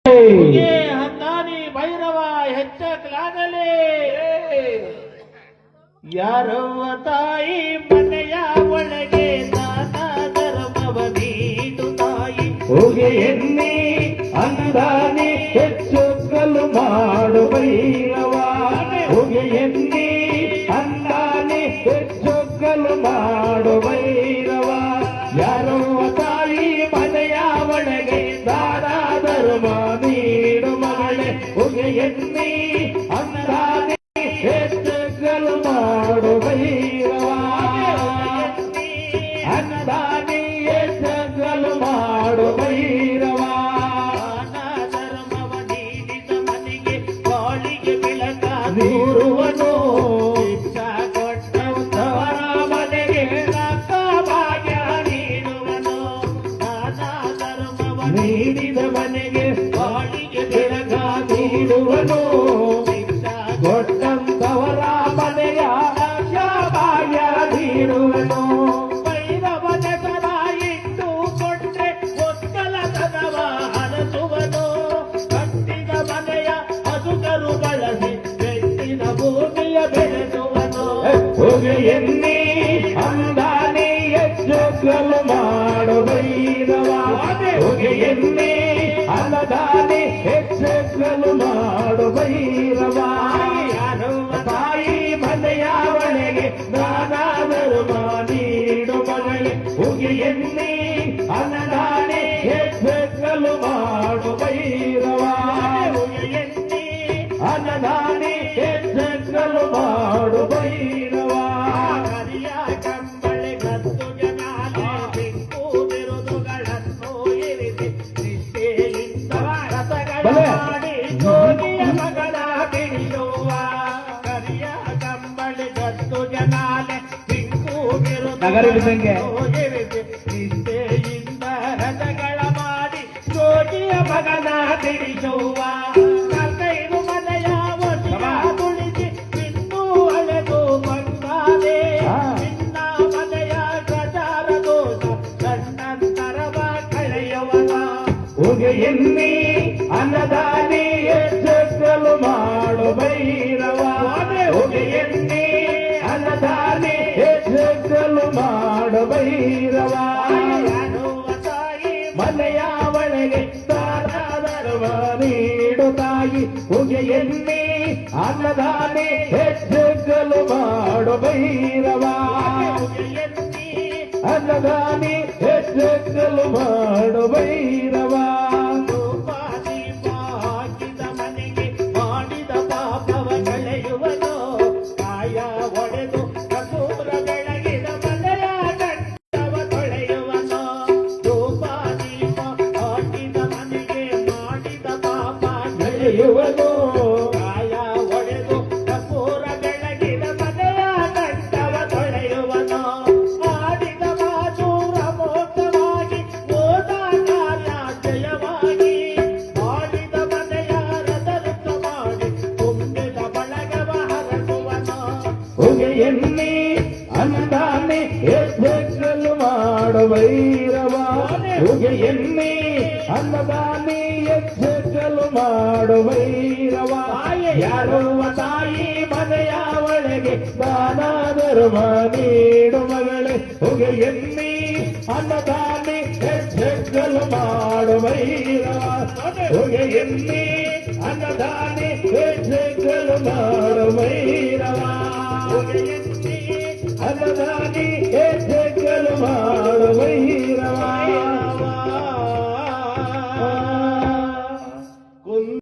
ಹಂದಾನಿ ಭೈರವ ಹೆಚ್ಚಲಾಗಲೇ ಯಾರವ್ವ ತಾಯಿ ಮನೆಯ ಒಳಗೆ ದಾನ ಧರ್ಮವ ನೀಡು ತಾಯಿ ಹೋಗೆ ಎನ್ನಿ ಅಂದಾನಿ ಹೆಚ್ಚಲು ಮಾಡು ಭೈರವ ಹೋಗೆ ಎನ್ನಿ ಅಂದಾನಿ ಹೆಚ್ಚಲು ಮಾಡು ಭೈರವ ಯಾರವ್ವ ತಾಯಿ ಮನೆಯ ಒಳಗೆ ದಾನ ಧರ್ಮ ನೀಡು ಮಗಳೇ ಹೋಗೆ ಎನ್ನಿ ಅಂದಾನಿ ಹೆಚ್ಚಲು ಮಾಡು ಭೈರವ ಅಂದಾನಿ ಹೆಚ್ಚಲು ಮಾಡು ಭೈರವ ಧರ್ಮವ ನೀಡಿದ ಮನೆಗೆ ಬಾಳಿಗೆ ಬೆಳಕ ನೀರುವನು ಶಿಕ್ಷಾ ಕೊಟ್ಟವರ ಮನೆಗೆ ರಕ್ಕ ಭಾಗ್ಯ ನೀಡುವನು ದಾನ ಧರ್ಮವ ನೀಡಿದ ಮನೆಗೆ ಬಾಳಿಗೆ ಬೆಳಕ ನೀಡುವನು ಶಿಕ್ಷಾ ಕೊಟ್ಟಂತವರ ಮನೆಯ ಭಾಗ್ಯ ನೀಡುವನು ಭೈರವನ ಸರ ಇಟ್ಟು ಕೊಂಡ್ರೆ ಒಕ್ಕಲತನವ ಹರಸುವನು ಕಟ್ಟಿದ ಮನೆಯ ಹಸುಕರು ಬಳಸಿ ಬೆಟ್ಟಿನ ಭೂಮಿಯ ಬೆಳೆಸುವನು ಹೋಗೆ ಎನ್ನಿ ಅಂದಾನಿ ಹೆಚ್ಚಲು ಮಾಡು ಭೈರವ ಹೋಗೆ ಎನ್ನಿ ಅನ್ನದಾನಿ ಹೆಚ್ಚಲು ಮಾಡು ಭೈರವ ತಾಯಿ ಮನೆಯ ಒಳಗೆ ದಾನ ಧರ್ಮ ನೀಡು ಮಗಳೇ ಹೋಗಿ ಎನ್ನಿ ಅನ್ನದಾನಿ ಹೆಚ್ಚಲು ಮಾಡು ಭೈರವ ಎನ್ನಿ ಅನ್ನದಾನಿ ಹೆಚ್ಚಲು ಮಾಡು ಭೈರವ ಕರಿಯ ಕಂಬಳೆ ಗತ್ತು ಜನಾಲೆ ಬಿಂಕು ಬಿರುದುಗಳನ್ನು ಇರಿಸಿ ನಿಷ್ಠೆಯಿಂದ ರಥಗಳ ಮಾಡಿ ಜೋಗಿಯ ಮಗಳ ಬಿಡಿಯುವ ಕರಿಯ ಕಂಬಳೆ ಗತ್ತು ಜನಾಲೆ ಬಿಂಕು ನಗರದ ಸಂಖ್ಯೆ. ಇರಿಸಿ ನಿಷ್ಠೆಯಿಂದ ರಥಗಳ ಮಾಡಿ ಜೋಗಿಯ ಮಗನ ಬಿಡಿಸುವ ಕೈದು ಮನೆಯ ಒಟ್ಟಿಗೆ ತುಳಿಸಿ ಬಿಂದು ಅಳೆದು ಬಂದಾದೆ ನಿನ್ನ ಮನೆಯ ಪ್ರಚಾರ ದೋಷ ಸಣ್ಣಂತರವ ಕಳೆಯುವನ ಹೋಗೆ ಎನ್ನಿ ಅನ್ನದಾನಿ ಹೆಚ್ಚಲು ಮಾಡು ಭೈರವ ಹೋಗೆ ಎನ್ನಿ ಅನ್ನದಾನಿ ಹೆಚ್ಚಲು ಮಾಡು ಭೈರವ ತಾಯಿ ಮನೆಯ ಒಳಗೆ ದಾನ ಧರ್ಮ ನೀಡು ತಾಯಿ ಹೋಗೆ ಎನ್ನಿ ಅನ್ನದಾನಿ ಹೆಚ್ಚಲು ಮಾಡು ಭೈರವ ಎನ್ನಿ ಅನ್ನದಾನಿ ಹೆಚ್ಚಲು ಮಾಡು ಭೈರವ ದೀಪ ಹಾಕಿದ ಮನೆಗೆ ಮಾಡಿದ ಪಾಪವ ಕಳೆಯುವನು ಕಾಯ ಒಡೆದು ಕಪೂರ ಬೆಳಗಿದ ಮನೆಯ ಗಂಟವ ತೊಳೆಯುವನು ಧೂಪ ದೀಪ ಹಾಕಿದ ಮನೆಗೆ ಮಾಡಿದ ಪಾಪ ನಡೆಯುವನು ಕಾಯ ಒಡೆದು ಕಪೂರ ಬೆಳಗಿದ ಮನೆಯ ಗಂಟವ ತೊಳೆಯುವನು ಆಡಿದ ಮಾತು ಪ್ರಮೋದವಾಗಿ ಓದ ಕಾರ್ಯ ಜಯವಾಗಿ ಮಾಡಿದ ಮನೆಯ ರಥರುತ್ತ ಮಾಡಿ ತುಂಬಿದ ಬಳಗವ ಹರಸುವನು ಹೋಗೆ ಎನ್ನಿ ಅನ್ನದಾನಿ ಹೆಚ್ಚಲು ಮಾಡು ಭೈರವ ಹೋಗೆ ಎನ್ನಿ ಅನ್ನದಾನಿ ಹೆಚ್ಚಲು ಮಾಡು ಭೈರವ ಯಾರವ್ವ ತಾಯಿ ಮನೆಯ ಒಳಗೆ ದಾನ ಧರ್ಮ ನೀಡು ಮಗಳೇ ಹೋಗೆ ಎನ್ನಿ ಅನ್ನದಾನಿ ಹೆಚ್ಚಲು ಮಾಡು ಭೈರವ ಹೋಗೆ ಎನ್ನಿ ಅನ್ನದಾನಿ ಹೆಚ್ಚಲು ಮಾಡು